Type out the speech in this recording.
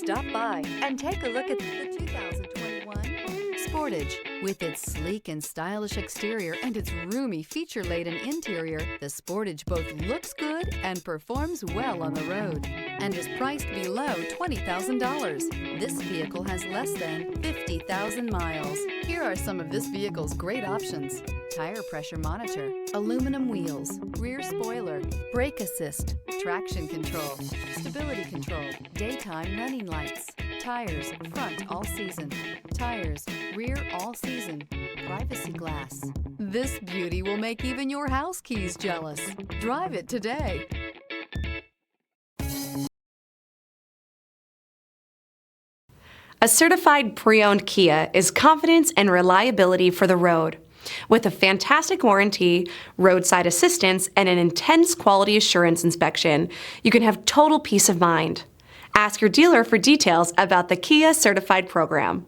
Stop by and take a look at the 2021 Sportage. With its sleek and stylish exterior and its roomy, feature-laden interior, the Sportage both looks good and performs well on the road and is priced below $20,000. This vehicle has less than 50,000 miles. Here are some of this vehicle's great options: tire pressure monitor, aluminum wheels, rear spoiler, brake assist, traction control, stability control, daytime running lights, tires front all season, tires rear all season, privacy glass. This beauty will make even your house keys jealous. Drive it today. A certified pre-owned Kia is confidence and reliability for the road. With a fantastic warranty, roadside assistance, and an intense quality assurance inspection, you can have total peace of mind. Ask your dealer for details about the Kia Certified program.